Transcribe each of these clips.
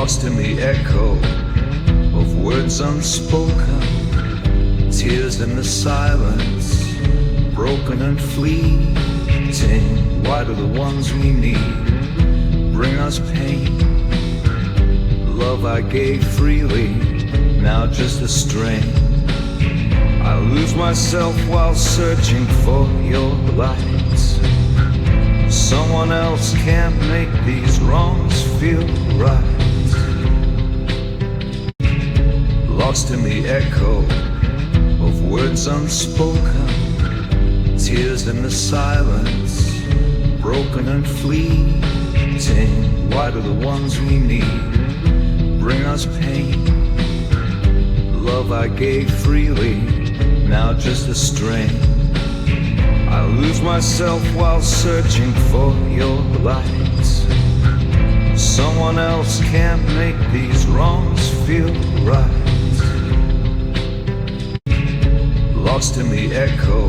lost in the echo of words unspoken, tears in the silence, broken and fleeting. Why do the ones we need bring us pain? Love I gave freely, now just a strain. I lose myself while searching for your light. Someone else can't make these wrongs feel right. Lost in the echo of words unspoken, tears in the silence, broken and fleeting. Why do the ones we need bring us pain? Love I gave freely, now just a strain. I lose myself while searching for your light. Someone else can't make these wrongs feel right. Lost in the echo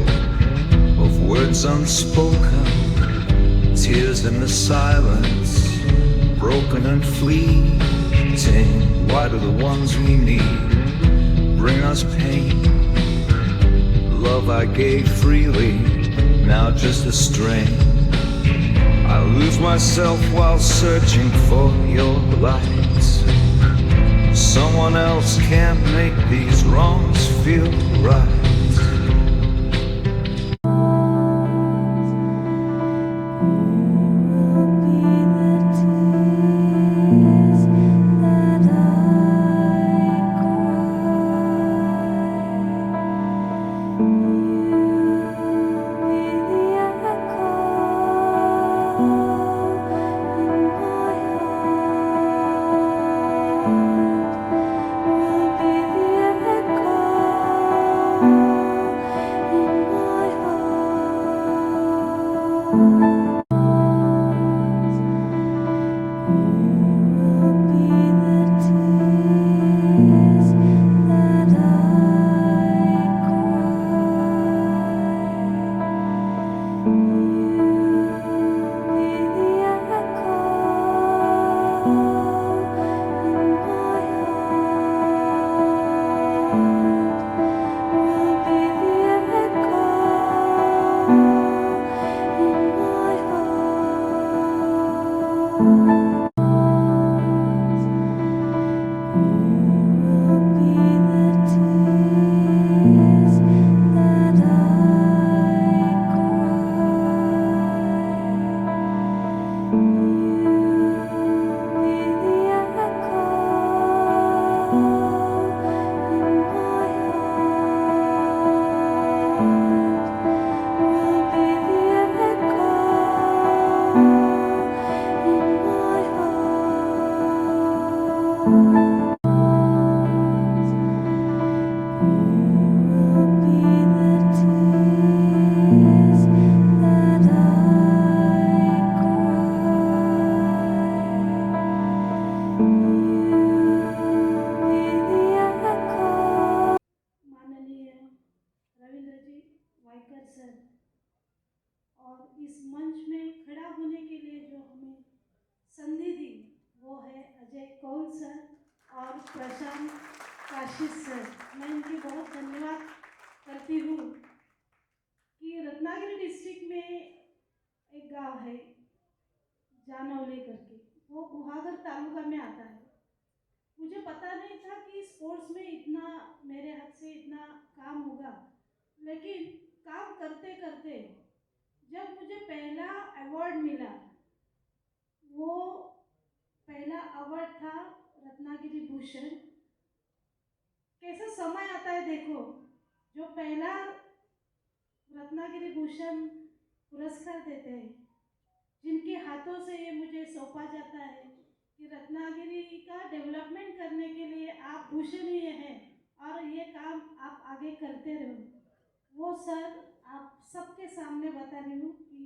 of words unspoken, tears in the silence, broken and fleeting. Why do the ones we need bring us pain? Love I gave freely, now just a strain. I lose myself while searching for your light. Someone else can't make these wrongs feel right. और इस मंच में खड़ा होने के लिए जो हमें संधि दी वो है अजय कौल सर और प्रशांत काशिश सर। मैं इनकी बहुत धन्यवाद करती हूँ कि रत्नागिरी डिस्ट्रिक्ट में एक गांव है जानौले करके, वो गुहागर तालुका में आता है। मुझे पता नहीं था कि स्पोर्ट्स में इतना मेरे हाथ से इतना काम होगा, लेकिन काम करते करते जब मुझे पहला अवार्ड मिला, वो पहला अवार्ड था रत्नागिरी भूषण। कैसा समय आता है देखो, जो पहला रत्नागिरी भूषण पुरस्कार देते हैं, जिनके हाथों से ये मुझे सौंपा जाता है कि रत्नागिरी का डेवलपमेंट करने के लिए आप भूषणीय हैं और ये काम आप आगे करते रहो। वो सर आप सबके सामने बता रही हूँ कि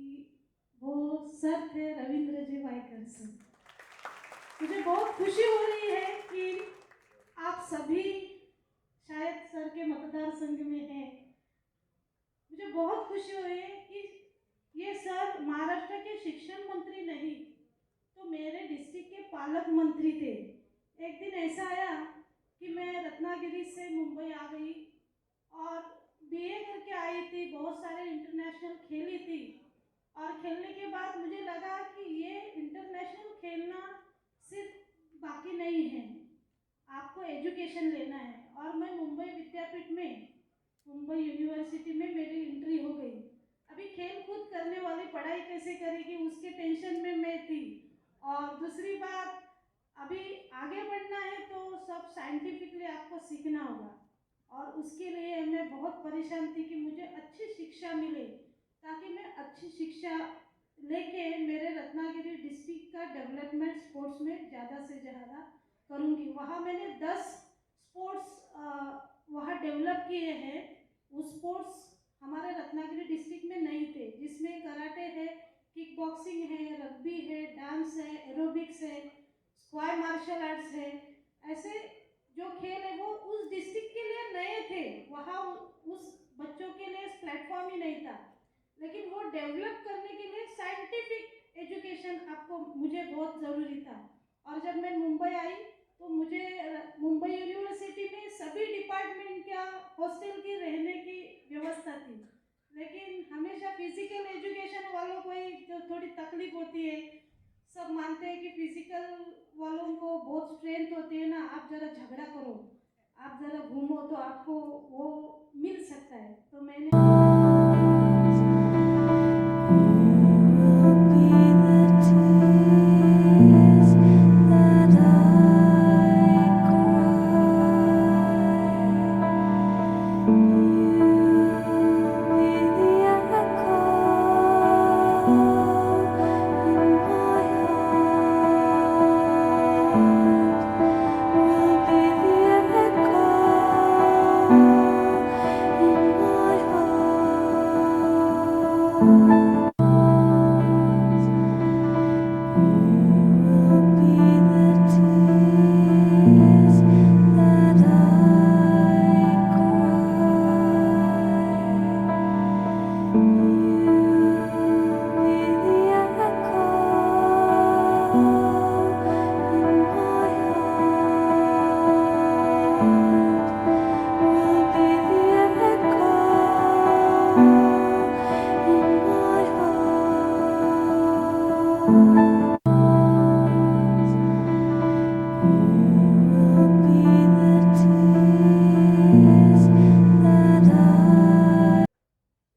वो सर थे रविंद्र जी वायकर सर। मुझे बहुत खुशी हो रही है कि आप सभी शायद सर के मतदार संघ में हैं। मुझे बहुत खुशी हुई है कि ये सर महाराष्ट्र के शिक्षण मंत्री नहीं तो मेरे डिस्ट्रिक्ट के पालक मंत्री थे। एक दिन ऐसा आया कि मैं रत्नागिरी से मुंबई आ गई और बीए करके आई थी, बहुत सारे इंटरनेशनल खेली थी और खेलने के बाद मुझे लगा कि ये इंटरनेशनल खेलना सिर्फ बाकी नहीं है, आपको एजुकेशन लेना है। और मैं मुंबई विद्यापीठ में, मुंबई यूनिवर्सिटी में मेरी एंट्री हो गई। अभी खेल कूद करने वाली पढ़ाई कैसे करेगी उसके टेंशन में मैं थी। और दूसरी बात, अभी आगे बढ़ना है तो सब साइंटिफिकली आपको सीखना होगा और उसके लिए मैं बहुत परेशान थी कि मुझे अच्छी शिक्षा मिले ताकि मैं अच्छी शिक्षा लेके मेरे रत्नागिरी डिस्ट्रिक्ट का डेवलपमेंट स्पोर्ट्स में ज़्यादा से ज़्यादा करूँगी। वहाँ मैंने 10 स्पोर्ट्स वहाँ डेवलप किए हैं। वो स्पोर्ट्स हमारे रत्नागिरी डिस्ट्रिक्ट में नहीं थे, जिसमें कराटे है, किक बॉक्सिंग है, रग्बी है, डांस है, एरोबिक्स है, स्क्वायर मार्शल आर्ट्स है। ऐसे जो खेल है वो उस डिस्ट्रिक्ट के लिए नए थे, वहाँ उस बच्चों के लिए प्लेटफॉर्म ही नहीं था। लेकिन वो डेवलप करने के लिए साइंटिफिक एजुकेशन आपको मुझे बहुत ज़रूरी था। और जब मैं मुंबई आई तो मुझे मुंबई यूनिवर्सिटी में सभी डिपार्टमेंट का हॉस्टल की रहने की व्यवस्था थी, लेकिन हमेशा फिजिकल एजुकेशन वालों को ही जो थोड़ी तकलीफ होती है। सब मानते हैं कि फिजिकल वालों को बहुत स्ट्रेंथ होती है ना, आप ज़रा झगड़ा करो, आप ज़रा घूमो तो आपको वो मिल सकता है। तो मैंने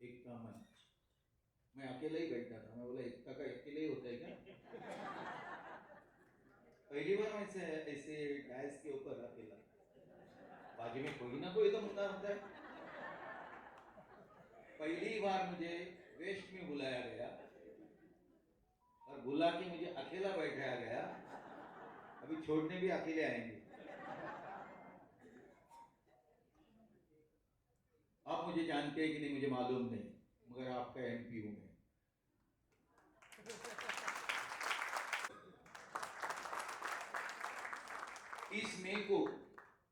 एकता मन। मैं अकेला ही बैठा था, मैं बोला एकता का अकेले ही होता है क्या? पहली बार मैं ऐसे ऐसे डैश के ऊपर अकेला, बाजू में कोई ना कोई तो मुद्दा होता है। पहली बार मुझे वेस्ट में बुलाया गया और बुला के मुझे अकेला बैठाया गया। अभी छोड़ने भी अकेले आएंगे। आप मुझे जानते हैं कि नहीं मुझे मालूम नहीं, मगर आपका एमपी हूं मैं। 30 मई को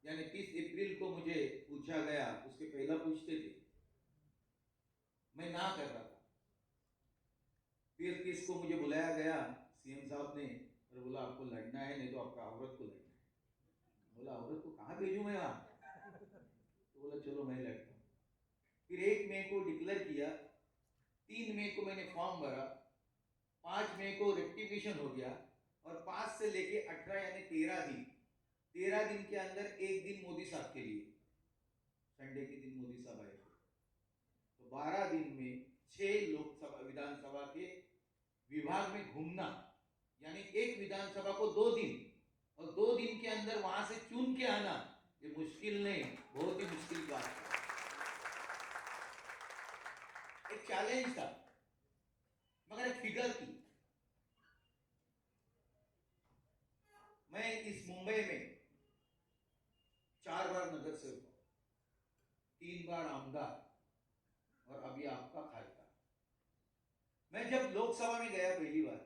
यानी 30 अप्रैल को मुझे पूछा गया, उसके पहला पूछते थे, मैं ना कर रहा था। फिर 30 को मुझे बुलाया गया सीएम साहब ने और बोला आपको लड़ना है, नहीं तो आपका औरत को लड़ना है। बोला औरत को कहाँ भेजूं मैं वहां? तो बोला चलो मैं लड़ता हूँ। फिर 1 मई को डिक्लेयर किया, 3 मई को मैंने फॉर्म भरा, 5 मई को रेक्टिफिकेशन हो गया और 5 से लेके 18 यानी 13 दिन के अंदर एक दिन मोदी साहब के लिए, संडे के दिन मोदी साहब आए थे। तो 12 दिन में 6 लोकसभा विधानसभा के विभाग में घूमना, यानी एक विधानसभा को 2 दिन और 2 दिन के अंदर वहां से चुन के आना, ये मुश्किल नहीं, बहुत ही मुश्किल बात है। एक चैलेंज था, मगर एक फिगर थी। मैं इस मुंबई में 4 बार नगर सेवक, 3 बार आमदार और अभी आपका खासदार। मैं जब लोकसभा में गया पहली बार,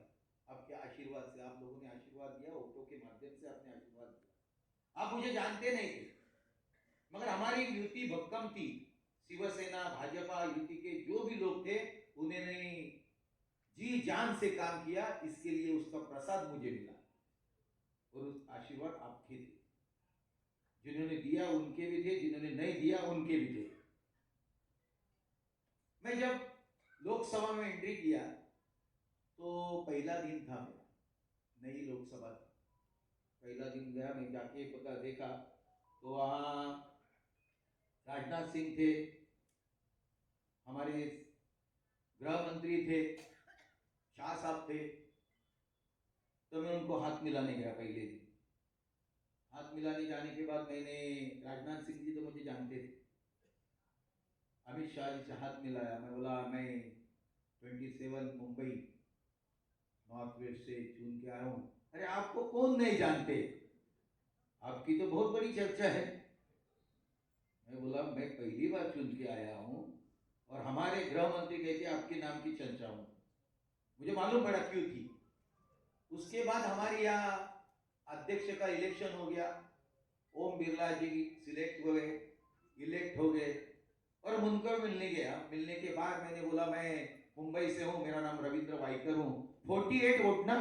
आपके आशीर्वाद से, आप लोगों ने आशीर्वाद दिया, वोटों के माध्यम से आपने आशीर्वाद दिया। आप मुझे जानते नहीं थे, मगर हमारी युति भक्कम थी। शिवसेना भाजपा युति के जो भी लोग थे उन्होंने जी जान से काम किया, इसके लिए उसका प्रसाद मुझे मिला। और उस आशीर्वाद आपके थे, जिन्होंने दिया उनके भी थे, जिन्होंने नहीं दिया उनके भी थे। मैं जब लोकसभा में एंट्री किया तो पहला दिन था मेरा, नई लोकसभा थी, पहला दिन गया, मैं जाके पता देखा तो वहाँ राजनाथ सिंह थे, हमारे गृह मंत्री थे, शाह साहब थे। तो मैं उनको हाथ मिलाने गया पहले दिन। हाथ मिलाने जाने के बाद मैंने, राजनाथ सिंह जी तो मुझे जानते थे, अमित शाह जी से हाथ मिलाया। मैं बोला मैं 27 मुंबई नॉर्थ वेस्ट से चुन के आया हूँ। अरे आपको कौन नहीं जानते, आपकी तो बहुत बड़ी चर्चा है। मैं बोला मैं पहली बार चुन के आया हूँ और हमारे गृह मंत्री कहते आपके नाम की चर्चा हूँ। मुझे मालूम पड़ा क्यों थी। उसके बाद हमारे यहाँ अध्यक्ष का इलेक्शन हो गया, ओम बिरला जी सिलेक्ट हुए, इलेक्ट हो गए और उनको मिलने गया। मिलने के बाद मैंने बोला मैं मुंबई से हूँ, मेरा नाम रविंद्र वाइकर हूँ। 48 वोट ना,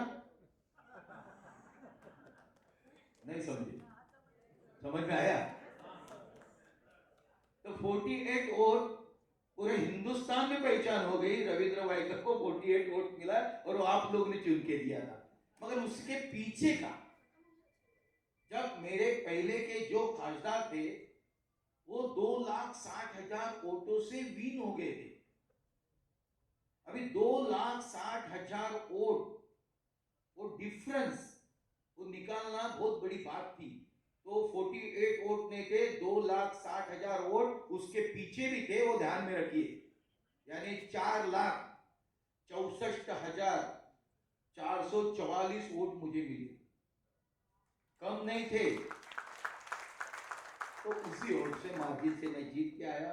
नहीं समझे, समझ में आया? तो 48 वोट पूरे हिंदुस्तान में पहचान हो गई, रविंद्र वाइकर को 48 वोट मिला और वो आप लोग ने चुन के दिया था। मगर उसके पीछे का, जब मेरे पहले के जो खासदार थे वो 2,60,000 वोटों से विन हो गए थे। अभी 2,60,000 वोट, वो डिफरेंस वो निकालना बहुत बड़ी बात थी। तो 48 वोट नहीं थे, 2,60,000 वोट उसके पीछे भी थे, वो ध्यान में रखिए। यानी 4,64,444 वोट मुझे मिले, कम नहीं थे। तो उसी वोट से मार्जिन से मैं जीत के आया।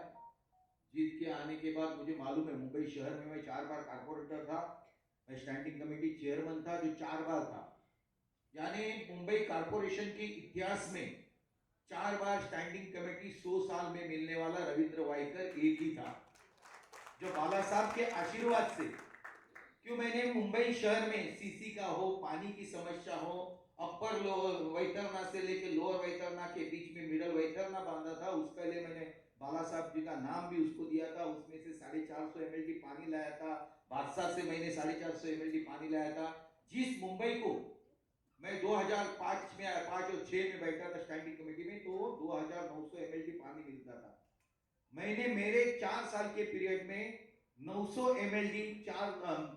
जीत के आने के बाद मुझे मालूम है मुंबई शहर में मैं 4 बार कारपोरेटर था, मैं स्टैंडिंग कमेटी चेयरमैन था जो 4 बार था। यानी मुंबई कारपोरेशन के इतिहास में 4 बार स्टैंडिंग कमेटी 100 साल में मिलने वाला रविंद्र वाइकर एक ही था, जो बाला साहब के आशीर्वाद से। क्यों, मैंने मुंबई शहर में सीसी का हो, पानी की समस्या हो, अपर वैतरना से लेके लोअर वैतरना के बीच में मिडल वैतरना बांधा था, उसके लिए मैंने बाला साहब जी का नाम भी उसको दिया था। उसमें से 450 ml पानी लाया था, बादशाह से मैंने 450 ml पानी लाया था। जिस मुंबई को मैं 2005 में 5 और 6 में बैठा था स्टैंडिंग कमेटी में, तो 2,900 ml पानी मिलता था। मैंने मेरे 4 साल के पीरियड में 900 ml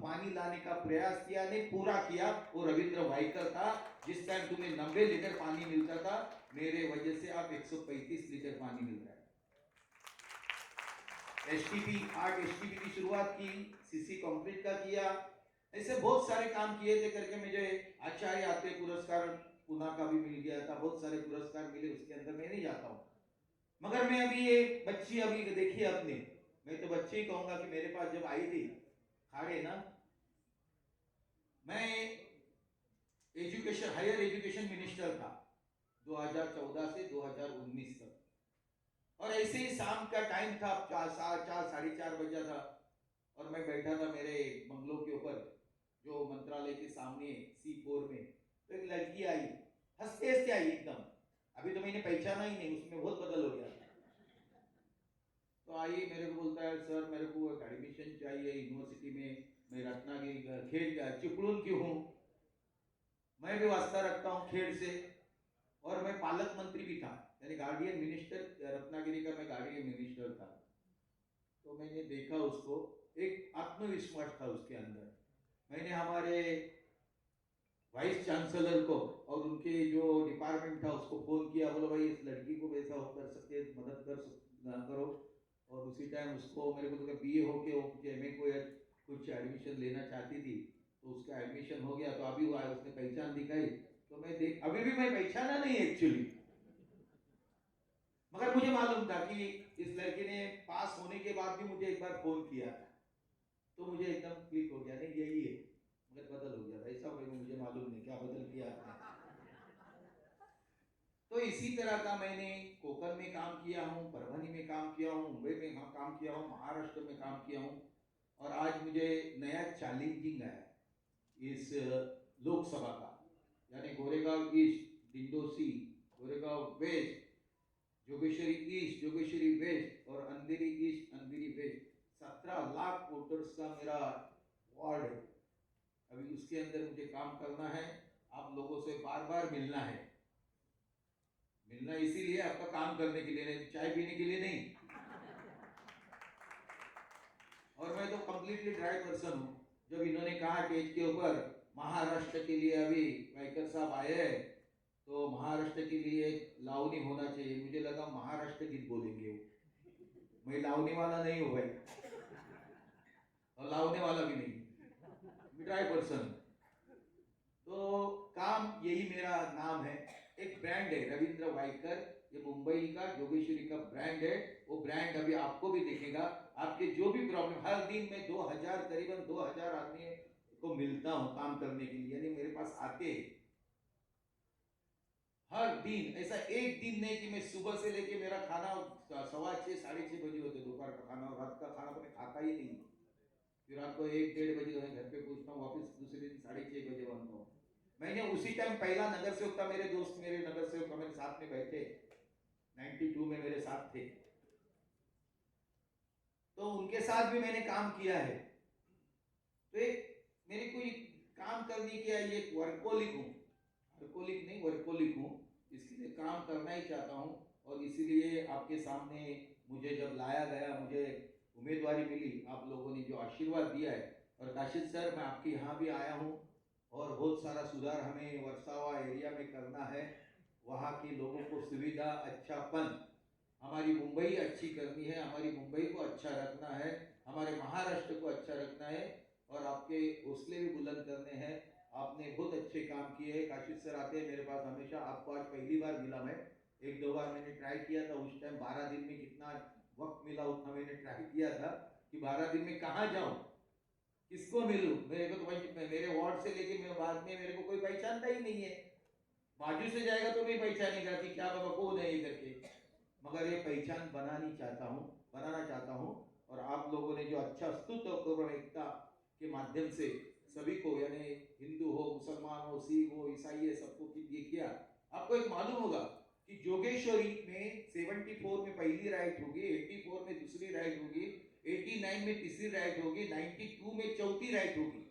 पानी लाने का प्रयास किया, ने पूरा किया। वो रविंद्र वाइकर था। जिस टाइम तुम्हें 90 लीटर पानी मिलता था, मेरे वजह से आप 135 लीटर पानी मिल रहा है। एसटीपी 8 एसटीपी की शुरुआत की, सीसी कंक्रीट का किया, ऐसे बहुत सारे काम किए थे करके मुझे आचार्य आत्रे पुरस्कार पुणे का भी मिल गया था। बहुत सारे पुरस्कार मिले, उसके अंदर मैं नहीं जाता हूँ। मगर मैं अभी ये बच्ची अभी देखिए अपने, मैं तो बच्चे ही कहूंगा कि मेरे पास जब आई थी खाड़े ना, मैं एजुकेशन हायर एजुकेशन मिनिस्टर था 2014 से 2019 तक। और ऐसे ही शाम का टाइम था, 4 बजा था और मैं बैठा था मेरे बंगलों के ऊपर जो मंत्रालय के सामने C4 में। तो एक लड़की आई, हंसते हंसते आई एकदम। अभी तो मैंने पहचाना ही नहीं, उसमें बहुत बदल हो गया। तो आई, मेरे को बोलता है सर मेरे को एक एडमिशन चाहिए यूनिवर्सिटी में, मैं रत्नागिरी खेड़ चिपळूण की हूँ, मैं भी वास्ता रखता हूँ खेड़ से, और मैं पालक मंत्री भी था, यानी गार्डियन मिनिस्टर रत्नागिरी का, मैं गार्डियन मिनिस्टर था। तो मैंने देखा उसको, एक आत्मविश्वास था उसके अंदर। मैंने हमारे वाइस चांसलर को और उनके जो डिपार्टमेंट था उसको फोन किया, बोलो भाई इस लड़की को वैसा हो कर सकते, मदद करो। और उसी टाइम उसको, मेरे को तो बीए हो के एमए को कुछ एडमिशन लेना चाहती थी, तो उसका एडमिशन हो गया। तो अभी उसने पहचान दिखाई, तो मैं देख, अभी भी मैं पहचाना नहीं एक्चुअली, मगर मुझे मालूम था कि इस लड़की ने पास होने के बाद भी मुझे एक बार फोन किया, तो मुझे एकदम क्लिक हो गया, नहीं यही है, मगर बदल हो गया था। ऐसा मुझे मालूम नहीं क्या बदल किया आपने। तो इसी तरह का मैंने कोकण में काम किया हूँ, परभनी में काम किया हूँ, मुंबई में काम किया हूँ, महाराष्ट्र में काम किया हूँ। और आज मुझे नया चैलेंजिंग है इस लोकसभा का, यानी Goregaon east, Dindoshi, Goregaon west, Jogeshwari east, Jogeshwari west और Andheri east, Andheri west, 17 lakh voters का मेरा वार्ड है। अभी उसके अंदर मुझे काम करना है, आप लोगों से बार बार मिलना है। मिलना इसीलिए आपका काम करने के लिए नहीं, चाय पीने के लिए नहीं। और मैं तो कंप्लीटली ड्राई पर्सन हूँ। जब इन्होंने कहा स्टेज के ऊपर महाराष्ट्र के लिए अभी वाइकर साहब आए हैं, तो महाराष्ट्र के लिए लावनी होना चाहिए, मुझे लगा महाराष्ट्र गीत बोलेंगे वो। मैं लावनी वाला नहीं हूँ भाई, और लावने वाला भी नहीं, ड्राई पर्सन। तो काम यही मेरा नाम है। एक ब्रांड है रविंद्र वाइकर, ये मुंबई का जोगेश्वरी का ब्रांड है। वो ब्रांड अभी आपको भी दिखेगा। आपके जो भी प्रॉब्लम, हर दिन मैं 2000 करीबन 2000 आदमी को मिलता हूँ काम करने के लिए, यानी मेरे पास आते हैं हर दिन। ऐसा एक दिन नहीं कि मैं सुबह से लेके मेरा खाना 6:15 साढ़े 6 बजे होते दोपहर का खाना, और रात का खाना तो मैं खाता ही नहीं। फिर रात को 1-1:30 बजे मैं घर पे पहुंचता हूँ, वापस दूसरे दिन 6:30 बजे बनता हूँ। मैंने उसी टाइम पहला नगर सेवक था, मेरे दोस्त मेरे नगर सेवक मेरे साथ में बैठे 92 में मेरे साथ थे, तो उनके साथ भी मैंने काम किया है। तो एक मेरे को काम करने की ये वर्कोलिक हूँ, वर्कोलिक नहीं वर्कोलिक हूँ, इसके लिए काम करना ही चाहता हूँ। और इसीलिए आपके सामने मुझे जब लाया गया, मुझे उम्मीदवारी मिली, आप लोगों ने जो आशीर्वाद दिया है। और काशिद सर, मैं आपके यहाँ भी आया हूँ और बहुत सारा सुधार हमें वर्सावा एरिया में करना है। वहाँ के लोगों को सुविधा, अच्छापन, हमारी मुंबई अच्छी करनी है, हमारी मुंबई को अच्छा रखना है, हमारे महाराष्ट्र को अच्छा रखना है, और आपके हौसले भी बुलंद करने हैं। आपने बहुत अच्छे काम किए हैं। काशिद सर आते हैं मेरे पास हमेशा, आपको आज पहली बार मिला मैं, 1-2 बार मैंने ट्राई किया था, उस टाइम 12 दिन में कितना वक्त मिला उतना मैंने ट्राई किया था कि 12 दिन में कहाँ जाऊँ, किसको मिलूं। मेरे को तो मेरे वार्ड से लेके मैं बाद में मेरे को कोई पहचानता ही नहीं है, बाजू से जाएगा तो मैं पहचानेगा कि क्या बाबा कौन है ये करके, मगर ये पहचान बनाना चाहता हूँ। और आप लोगों ने जो अच्छा स्तुत्व एकता के माध्यम से सभी को, यानी हिंदू हो, मुसलमान हो, सिख हो, ईसाई है, सबको किया। आपको एक मालूम होगा कि जोगेश्वरी में 74 में पहली राइट होगी, 84 में दूसरी राइट होगी, 89 में तीसरी राइट होगी, 92 में चौथी राइट होगी।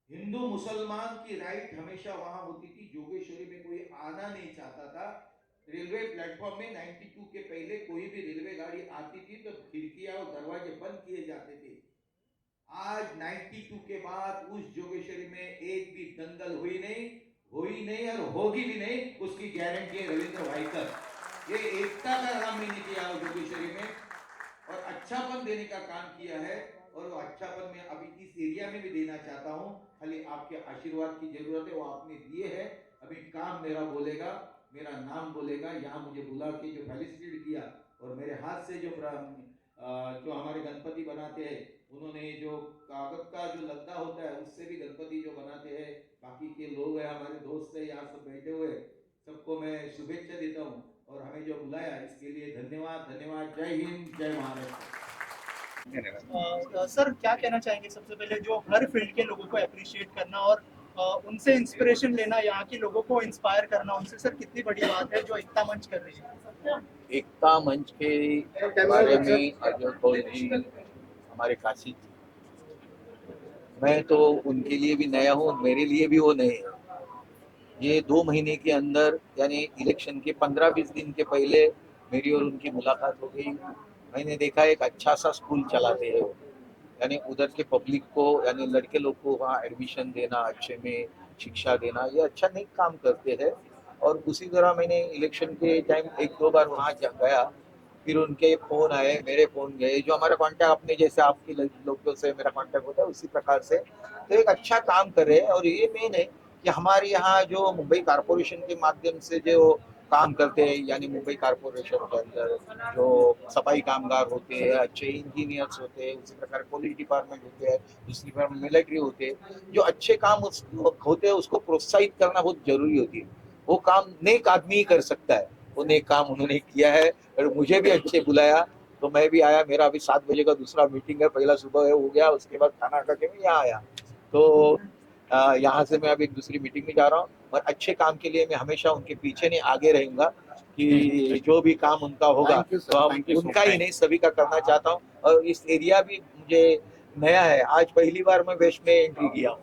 हिंदू मुसलमान की राइट हमेशा वहां होती थी। जोगेश्वरी में कोई आना नहीं चाहता था। रेलवे प्लेटफॉर्म में 92 के पहले कोई भी रेलवे गाड़ी आती थी तो खिड़कियां और दरवाजे बंद किए जाते थे। आज 92 के बाद उस जोगेश्वरी में एक भी दंगल हुई नहीं और होगी भी नहीं, उसकी गारंटी है रविंद्र वाइकर। ये एकता का काम मैंने किया है जोगेश्वरी में, और अच्छापन देने का काम किया है, और वो अच्छापन में अभी इस एरिया में भी देना चाहता हूँ। खाली आपके आशीर्वाद की जरूरत है, वो आपने दिए हैं। अभी काम मेरा बोलेगा, मेरा नाम बोलेगा, यहाँ मुझे बुला के जो फेलिसिटेट किया, और मेरे हाथ से जो हमारे गणपति बनाते हैं, उन्होंने जो कागज का जो लद्दा होता है उससे भी गणपति जो बनाते हैं, बाकी के लोग हैं, हमारे दोस्त हैं यहाँ सब बैठे हुए, सबको मैं शुभेच्छा देता हूँ। और हमें जो बुलाया इसके लिए धन्यवाद। जय हिंद, जय महाराष्ट्र। सर क्या कहना चाहेंगे सबसे पहले, जो हर फील्ड के लोगों को अप्रिशिएट करना और उनसे इंस्पिरेशन लेना, यहाँ के लोगों को इंस्पायर करना उनसे, सर कितनी बड़ी बात है जो एकता मंच कर रही है। एकता मंच के बारे में अजय कौल जी, हमारे काशी जी, मैं तो उनके लिए भी नया हूँ, मेरे लिए भी वो नए हैं। ये 2 महीने के अंदर, यानी इलेक्शन के 15-20 दिन के पहले मेरी और उनकी मुलाकात हो गई। मैंने देखा एक अच्छा सा स्कूल चलाते हैं वो, यानी उधर के पब्लिक को, यानी लड़के लोग को वहाँ एडमिशन देना, अच्छे में शिक्षा देना, ये अच्छा नहीं काम करते हैं। और उसी तरह मैंने इलेक्शन के टाइम 1-2 बार वहाँ गया, फिर उनके फ़ोन आए, मेरे फ़ोन गए, जो हमारा कांटेक्ट अपने जैसे आपके लोगों से मेरा कांटेक्ट होता है उसी प्रकार से। तो एक अच्छा काम कर रहे हैं। और ये मेन है कि हमारे यहाँ जो मुंबई कारपोरेशन के माध्यम से जो काम करते हैं, यानी मुंबई कारपोरेशन के अंदर जो सफाई कामगार होते हैं, अच्छे इंजीनियर्स होते हैं, उसी प्रकार पुलिस डिपार्टमेंट होते हैं, दूसरी प्रकार मिलिट्री होते हैं, जो अच्छे काम होते हैं उसको प्रोत्साहित करना बहुत जरूरी होती है। वो काम नेक आदमी ही कर सकता है, वो नेक काम उन्होंने किया है। और मुझे भी अच्छे बुलाया तो मैं भी आया। मेरा अभी 7 बजे का दूसरा मीटिंग है, पहला सुबह है हो गया, उसके बाद खाना खा के मैं यहाँ आया। तो यहाँ से मैं अब एक दूसरी मीटिंग में जा रहा हूँ और अच्छे काम के लिए मैं हमेशा उनके पीछे नहीं आगे रहूंगा कि जो भी काम उनका होगा तो हम उनका ही नहीं सभी का करना चाहता हूँ। और इस एरिया भी मुझे नया है, आज पहली बार मैं वेस्ट में एंट्री किया हूँ,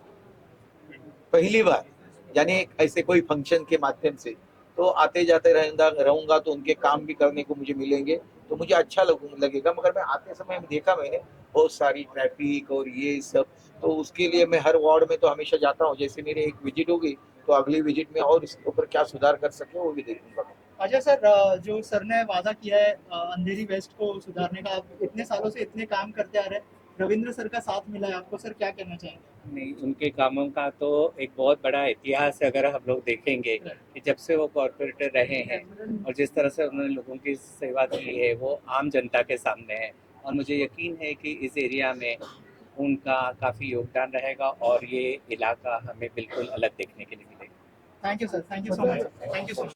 पहली बार, यानी ऐसे कोई फंक्शन के माध्यम से। तो आते जाते रहूंगा तो उनके काम भी करने को मुझे मिलेंगे, तो मुझे अच्छा लगेगा। मगर मैं आते समय देखा मैंने बहुत सारी ट्रैफिक और ये सब, तो उसके लिए मैं हर वार्ड में तो हमेशा जाता हूँ। जैसे मेरी एक विजिट होगी तो अगली विजिट में और इसके ऊपर क्या सुधार कर सके वो भी देखूंगा। अच्छा सर, जो सर ने वादा किया है अंधेरी वेस्ट को सुधारने का, आप इतने सालों से इतने काम करते आ रहे हैं, रविंद्र सर का साथ मिला है आपको, सर क्या कहना चाहेंगे? नहीं, उनके कामों का तो एक बहुत बड़ा इतिहास है। अगर हम लोग देखेंगे कि जब से वो कॉर्पोरेटर रहे हैं और जिस तरह से उन्होंने लोगों की सेवा की है वो आम जनता के सामने है, और मुझे यकीन है कि इस एरिया में उनका काफ़ी योगदान रहेगा और ये इलाका हमें बिल्कुल अलग देखने के लिए मिलेगा। Thank you sir, thank you so much, thank you so much.